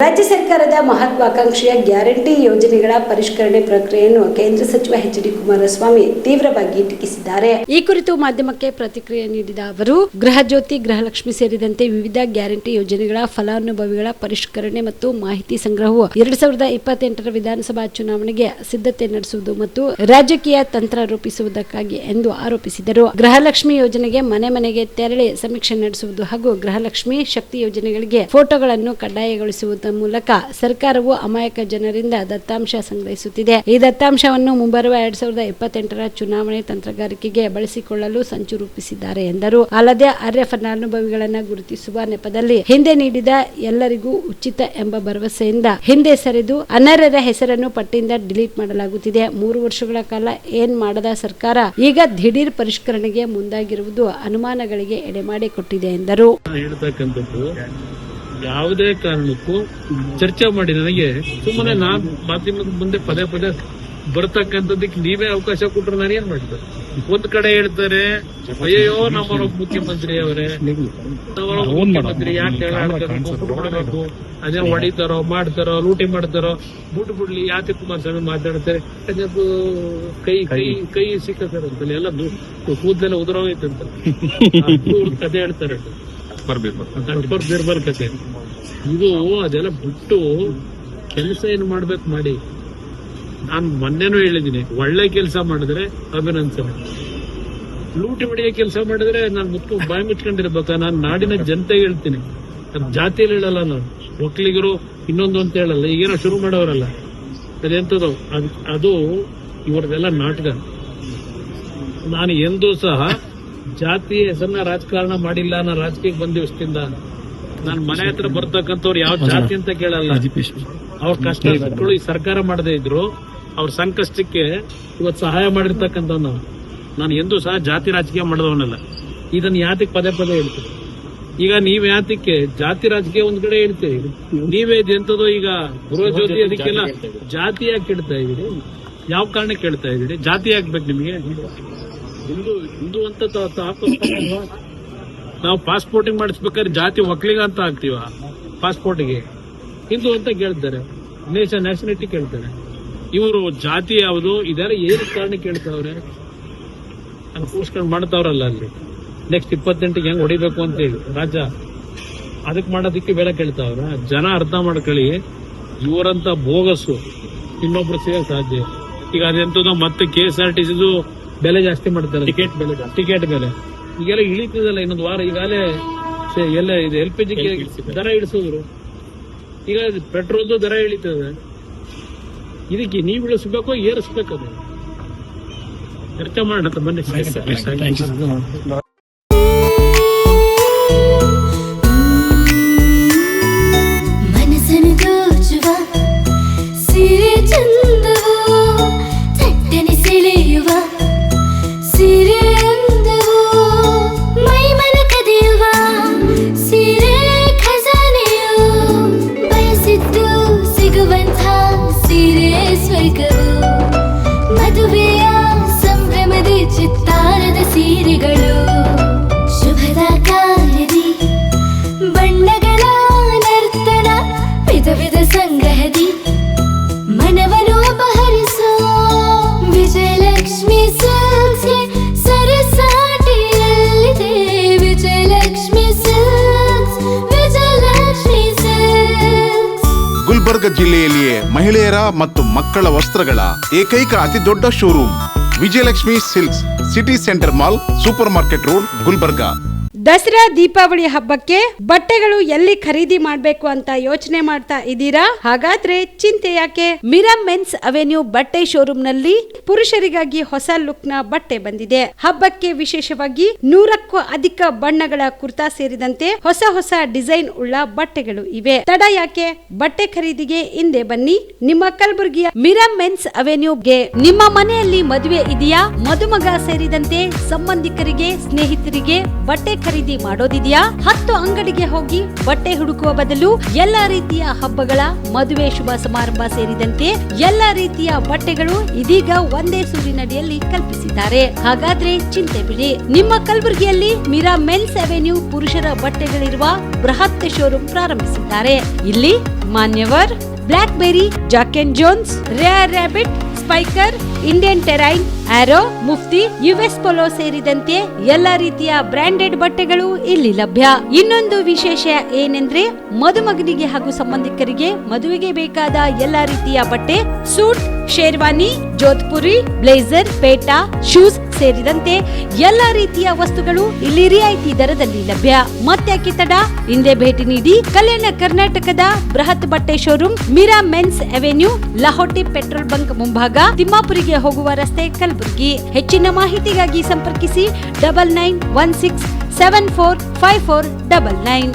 ರಾಜ್ಯ ಸರ್ಕಾರದ ಮಹತ್ವಾಕಾಂಕ್ಷೆಯ ಗ್ಯಾರಂಟಿ ಯೋಜನೆಗಳ ಪರಿಷ್ಕರಣೆ ಪ್ರಕ್ರಿಯೆಯನ್ನು ಕೇಂದ್ರ ಸಚಿವ ಎಚ್.ಡಿ. ಕುಮಾರಸ್ವಾಮಿ ತೀವ್ರವಾಗಿ ಟೀಕಿಸಿದ್ದಾರೆ. ಈ ಕುರಿತು ಮಾಧ್ಯಮಕ್ಕೆ ಪ್ರತಿಕ್ರಿಯೆ ನೀಡಿದ ಅವರು, ಗೃಹಜ್ಯೋತಿ, ಗೃಹಲಕ್ಷ್ಮಿ ಸೇರಿದಂತೆ ವಿವಿಧ ಗ್ಯಾರಂಟಿ ಯೋಜನೆಗಳ ಫಲಾನುಭವಿಗಳ ಪರಿಷ್ಕರಣೆ ಮತ್ತು ಮಾಹಿತಿ ಸಂಗ್ರಹವು 2028ರ ವಿಧಾನಸಭಾ ಚುನಾವಣೆಗೆ ಸಿದ್ಧತೆ ನಡೆಸುವುದು ಮತ್ತು ರಾಜಕೀಯ ತಂತ್ರ ರೂಪಿಸುವುದಕ್ಕಾಗಿ ಎಂದು ಆರೋಪಿಸಿದರು. ಗೃಹಲಕ್ಷ್ಮಿ ಯೋಜನೆಗೆ ಮನೆ ಮನೆಗೆ ತೆರಳಿ ಸಮೀಕ್ಷೆ ನಡೆಸುವುದು ಹಾಗೂ ಗೃಹಲಕ್ಷ್ಮಿ ಶಕ್ತಿ ಯೋಜನೆಗಳಿಗೆ ಫೋಟೋಗಳನ್ನು ಕಡ್ಡಾಯಗೊಳಿಸುವುದು ಮೂಲಕ ಸರ್ಕಾರವು ಅಮಾಯಕ ಜನರಿಂದ ದತ್ತಾಂಶ ಸಂಗ್ರಹಿಸುತ್ತಿದೆ. ಈ ದತ್ತಾಂಶವನ್ನು ಮುಂಬರುವ 2028ರ ಚುನಾವಣೆ ತಂತ್ರಗಾರಿಕೆಗೆ ಬಳಸಿಕೊಳ್ಳಲು ಸಂಚು ರೂಪಿಸಿದ್ದಾರೆ ಎಂದರು. ಅಲ್ಲದೆ ಅರ್ಹ ಫಲಾನುಭವಿಗಳನ್ನು ಗುರುತಿಸುವ ನೆಪದಲ್ಲಿ ಹಿಂದೆ ನೀಡಿದ ಎಲ್ಲರಿಗೂ ಉಚಿತ ಎಂಬ ಭರವಸೆಯಿಂದ ಹಿಂದೆ ಸರಿದು ಅನರ್ಹರ ಹೆಸರನ್ನು ಪಟ್ಟಿಯಿಂದ ಡಿಲೀಟ್ ಮಾಡಲಾಗುತ್ತಿದೆ. 3 ವರ್ಷಗಳ ಕಾಲ ಏನ್ ಮಾಡದ ಸರ್ಕಾರ ಈಗ ದಿಢೀರ್ ಪರಿಷ್ಕರಣೆಗೆ ಮುಂದಾಗಿರುವುದು ಅನುಮಾನಗಳಿಗೆ ಎಡೆಮಾಡಿಕೊಟ್ಟಿದೆ ಎಂದರು. ಯಾವುದೇ ಕಾರಣಕ್ಕೂ ಚರ್ಚೆ ಮಾಡಿ ನನಗೆ ಸುಮ್ಮನೆ ನಾನು ಮಾಧ್ಯಮದ ಮುಂದೆ ಪದೇ ಪದೇ ಬರ್ತಕ್ಕಂಥದ್ದಕ್ಕೆ ನೀವೇ ಅವಕಾಶ ಕೊಟ್ಟರೆ ನಾನು ಏನ್ ಮಾಡಿದ್ದೆ? ಒಂದ್ ಕಡೆ ಹೇಳ್ತಾರೆ, ಅಯ್ಯೋ ನಮ್ಮ ಮುಖ್ಯಮಂತ್ರಿ ಅವರೇ, ಮುಖ್ಯಮಂತ್ರಿ ಯಾಕೆ ಮಾಡಬೇಕು, ಅದೇ ಹೊಡಿತಾರೋ ಮಾಡ್ತಾರೋ ಲೂಟಿ ಮಾಡ್ತಾರೋ ಬಿಡ್ಲಿ, ಯಾಕೆ ಕುಮಾರಸ್ವಾಮಿ ಮಾತಾಡ್ತಾರೆ, ಕೈ ಕೈ ಕೈ ಸಿಕ್ಕಂತಂತ ಎಲ್ಲ ಕೂದಲೆಲ್ಲ ಉದುರೋಗೈತಂತ ಕತೆ ಹೇಳ್ತಾರೆ. ಕತೆ ಇದು ಅದೆಲ್ಲ ಬಿಟ್ಟು ಕೆಲಸ ಏನ್ ಮಾಡ್ಬೇಕು ಮಾಡಿ. ನಾನು ಮೊನ್ನೆನೂ ಹೇಳಿದ್ದೀನಿ, ಒಳ್ಳೆ ಕೆಲಸ ಮಾಡಿದ್ರೆ ಅಭಿನಂದನೆ, ಲೂಟಿ ಹೊಡೆಯೋ ಕೆಲಸ ಮಾಡಿದ್ರೆ ನಾನು ಬಾಯಿ ಮುಚ್ಕೊಂಡಿರ್ಬೇಕ. ನಾನು ನಾಡಿನ ಜನತೆಗೆ ಹೇಳ್ತೀನಿ, ಜಾತಿಯಲ್ಲಿ ಹೇಳಲ್ಲ, ನಾನು ಒಕ್ಕಲಿಗರು ಇನ್ನೊಂದು ಅಂತ ಹೇಳಲ್ಲ. ಈಗೇನೋ ಶುರು ಮಾಡೋರಲ್ಲ, ಅದೆಂತದೋ ಅದು ಇವ್ರದೆಲ್ಲ ನಾಟಕ. ನಾನು ಎಂದೂ ಸಹ ಜಾತಿ ಹೆಸರನ್ನ ರಾಜಕಾರಣ ಮಾಡಿಲ್ಲ. ನಾನು ರಾಜಕೀಯಕ್ಕೆ ಬಂದ ದಿವಸದಿಂದ ನಾನು ಮನೆ ಹತ್ರ ಬರ್ತಕ್ಕಂಥವ್ರು ಯಾವ ಜಾತಿ ಅಂತ ಕೇಳಲ್ಲ. ಅವ್ರ ಕಷ್ಟ ಸುಖಗಳು ಈ ಸರ್ಕಾರ ಮಾಡದೇ ಇದ್ರು ಅವ್ರ ಸಂಕಷ್ಟಕ್ಕೆ ಇವತ್ತು ಸಹಾಯ ಮಾಡಿರ್ತಕ್ಕಂಥ ನಾನು ಎಂದೂ ಸಹ ಜಾತಿ ರಾಜಕೀಯ ಮಾಡಿದವನಲ್ಲ. ಇದನ್ನ ಯಾತಕ್ಕೆ ಪದೇ ಪದೇ ಹೇಳ್ತೀವಿ? ಈಗ ನೀವ್ ಯಾತಕ್ಕೆ ಜಾತಿ ರಾಜಕೀಯ ಒಂದ್ ಕಡೆ ಹೇಳ್ತೀವಿ, ನೀವೇ ಎಂತದೋ ಈಗ ಗೃಹಜ್ಯೋತಿ ಅದಕ್ಕೆಲ್ಲ ಜಾತಿ ಯಾಕೆ ಕೇಳ್ತಾ ಇದೀರಿ? ಯಾವ ಕಾರಣ ಕೇಳ್ತಾ ಇದೀರಿ? ಜಾತಿ ಹಾಕ್ಬೇಕು ನಿಮಗೆ? ಹಿಂದೂ ಅಂತ ನಾವು ಪಾಸ್ಪೋರ್ಟಿಂಗ್ ಮಾಡಿಸ್ಬೇಕಾದ್ರೆ ಜಾತಿ ಒಕ್ಕಲಿಗ ಅಂತ ಹಾಕ್ತಿವ ಪಾಸ್ಪೋರ್ಟ್ಗೆ? ಹಿಂದೂ ಅಂತ ಕೇಳ್ತಾರೆ, ನ್ಯಾಷನಾಲಿಟಿ ಕೇಳ್ತಾರೆ. ಇವರು ಜಾತಿ ಯಾವುದು ಇದರ ಏನು ಕಾರಣ ಕೇಳ್ತಾವ್ರೆ? ಕೂರ್ಸ್ಕೊಂಡು ಮಾಡ್ತಾವ್ರಲ್ಲ ಅಲ್ಲಿ. ನೆಕ್ಸ್ಟ್ 28ಗೆ ಹೆಂಗ್ ಹೊಡಿಬೇಕು ಅಂತ ಹೇಳಿ ರಾಜ್ಯ ಅದಕ್ಕೆ ಮಾಡೋದಕ್ಕೆ ಬೆಲೆ ಕೇಳ್ತಾವ್ರ. ಜನ ಅರ್ಥ ಮಾಡ್ಕೊಳ್ಳಿ, ಇವರಂತ ಬೋಗಸ್ಸು ಇನ್ನೊಬ್ರು ಸಿಗಕ್ ಸಾಧ್ಯ. ಈಗ ಅದೆಂತದೋ ಮತ್ತೆ KSRTCದು ಬೆಲೆ ಜಾಸ್ತಿ ಮಾಡ್ತಾರೆ, ಟಿಕೆಟ್ ಬೆಲೆ ಈಗೆಲ್ಲ ಇಳಿತದಲ್ಲ. ಇನ್ನೊಂದು ವಾರ ಈಗಾಗಲೇ ಎಲ್ಲ ಇದು LPG ದರ ಇಳಿಸಿದ್ರು. ಈಗ ಪೆಟ್ರೋಲ್ದು ದರ ಇಳಿತದೆ. ಇದಕ್ಕೆ ನೀವು ಇಳಿಸ್ಬೇಕೋ ಏರಿಸ್ಬೇಕದು ಚರ್ಚೆ ಮಾಡೋಣ ಬನ್ನಿ. ಮದುವೆಯ ಸಂಭ್ರಮದ ಚಿತ್ತಾರದ ಸೀರೆಗಳು, ಶುಭದ ಕಾರ್ಯದಿ ಬಣ್ಣಗಳ ನರ್ತನ, ವಿಧ ವಿಧ ಸಂಗ್ರಹದಿ ಮನವನ್ನು ಅಪಹರಿಸೋ ವಿಜಯಲಕ್ಷ್ಮಿ ಸಿಲ್ಕ್ಸ್ ಸರಸಾಟಿಯಲ್ಲಿದೆ. Vijayalakshmi Silks, Vijayalakshmi Silks. ಗುಲ್ಬರ್ಗ ಜಿಲ್ಲೆಯಲ್ಲಿಯೇ ಮಹಿಳೆಯರ ಮತ್ತು ಮಕ್ಕಳ ವಸ್ತ್ರಗಳ ಏಕೈಕ ಅತಿ ದೊಡ್ಡ showroom Vijayalakshmi Silks, City Centre Mall, Super Market Road, Gulbarga. Dasara Deepavali ಹಬ್ಬಕ್ಕೆ ಬಟ್ಟೆಗಳು ಎಲ್ಲಿ ಖರೀದಿ ಮಾಡಬೇಕು ಅಂತ ಯೋಚನೆ ಮಾಡ್ತಾ ಇದ್ದೀರಾ? ಹಾಗಾದ್ರೆ ಚಿಂತೆ ಯಾಕೆ? ಮಿರಾ ಮೆನ್ಸ್ ಅವೆನ್ಯೂ ಬಟ್ಟೆ ಶೋರೂಮ್ ನಲ್ಲಿ ಪುರುಷರಿಗಾಗಿ ಹೊಸ ಲುಕ್ ನ ಬಟ್ಟೆ ಬಂದಿದೆ. ಹಬ್ಬಕ್ಕೆ ವಿಶೇಷವಾಗಿ 100ಕ್ಕೂ ಅಧಿಕ ಬಣ್ಣಗಳ ಕುರ್ತಾ ಸೇರಿದಂತೆ ಹೊಸ ಹೊಸ ಡಿಸೈನ್ ಉಳ್ಳ ಬಟ್ಟೆಗಳು ಇವೆ. ತಡ ಯಾಕೆ? ಬಟ್ಟೆ ಖರೀದಿಗೆ ಹಿಂದೆ ಬನ್ನಿ ನಿಮ್ಮ ಕಲಬುರಗಿಯ ಮಿರಾ ಮೆನ್ಸ್ ಅವೆನ್ಯೂಗೆ. ನಿಮ್ಮ ಮನೆಯಲ್ಲಿ ಮದುವೆ ಇದೆಯಾ? ಮದುಮಗ ಸೇರಿದಂತೆ ಸಂಬಂಧಿಕರಿಗೆ, ಸ್ನೇಹಿತರಿಗೆ ಬಟ್ಟೆ ಖರೀದಿ ಖರೀದಿ ಮಾಡೋದಿದೆಯಾ? 10 ಅಂಗಡಿಗೆ ಹೋಗಿ ಬಟ್ಟೆ ಹುಡುಕುವ ಬದಲು ಎಲ್ಲಾ ರೀತಿಯ ಹಬ್ಬಗಳ, ಮದುವೆ, ಶುಭ ಸಮಾರಂಭ ಸೇರಿದಂತೆ ಎಲ್ಲಾ ರೀತಿಯ ಬಟ್ಟೆಗಳು ಇದೀಗ ಒಂದೇ ಸೂರಿನಡಿಯಲ್ಲಿ ಕಲ್ಪಿಸಿದ್ದಾರೆ. ಹಾಗಾದ್ರೆ ಚಿಂತೆ ಬಿಡಿ, ನಿಮ್ಮ ಕಲಬುರಗಿಯಲ್ಲಿ ಮೀರಾ ಮೆನ್ಸ್ ಅವೆನ್ಯೂ ಪುರುಷರ ಬಟ್ಟೆಗಳಿರುವ ಬೃಹತ್ ಶೋರೂಮ್ ಪ್ರಾರಂಭಿಸಿದ್ದಾರೆ. ಇಲ್ಲಿ Manyavar, Blackberrys, Jack and Jones, Rare Rabbit, Spykar, Indian Terrain, Arrow, Mufti, US Polo ಸೇರಿದಂತೆ ಎಲ್ಲಾ ರೀತಿಯ ಬ್ರಾಂಡೆಡ್ ಬಟ್ಟೆಗಳು ಇಲ್ಲಿ ಲಭ್ಯ. ಇನ್ನೊಂದು ವಿಶೇಷ ಏನೆಂದ್ರೆ, ಮದುಮಗನಿಗೆ ಹಾಗೂ ಸಂಬಂಧಿಕರಿಗೆ ಮದುವೆಗೆ ಬೇಕಾದ ಎಲ್ಲಾ ರೀತಿಯ ಬಟ್ಟೆ, ಸೂಟ್, ಶೇರ್ವಾನಿ, ಜೋಧ್ಪುರಿ, ಬ್ಲೇಸರ್, ಪೇಟಾ, ಶೂಸ್ ಸೇರಿದಂತೆ ಎಲ್ಲಾ ರೀತಿಯ ವಸ್ತುಗಳು ಇಲ್ಲಿ ರಿಯಾಯಿತಿ ದರದಲ್ಲಿ ಲಭ್ಯ. ಮತ್ತ್ಯಾಕೆ ತಡ, ಹಿಂದೆ ಭೇಟಿ ನೀಡಿ. ಕಲ್ಯಾಣ ಕರ್ನಾಟಕದ ಬೃಹತ್ ಬಟ್ಟೆ showroom Meera men's avenue, Lahoti petrol bunk ಮುಂಭಾಗ, ತಿಮ್ಮಾಪುರಿಗೆ ಹೋಗುವ ರಸ್ತೆ, ಕಲಬುರಗಿ. ಹೆಚ್ಚಿನ ಮಾಹಿತಿಗಾಗಿ ಸಂಪರ್ಕಿಸಿ 9916745499.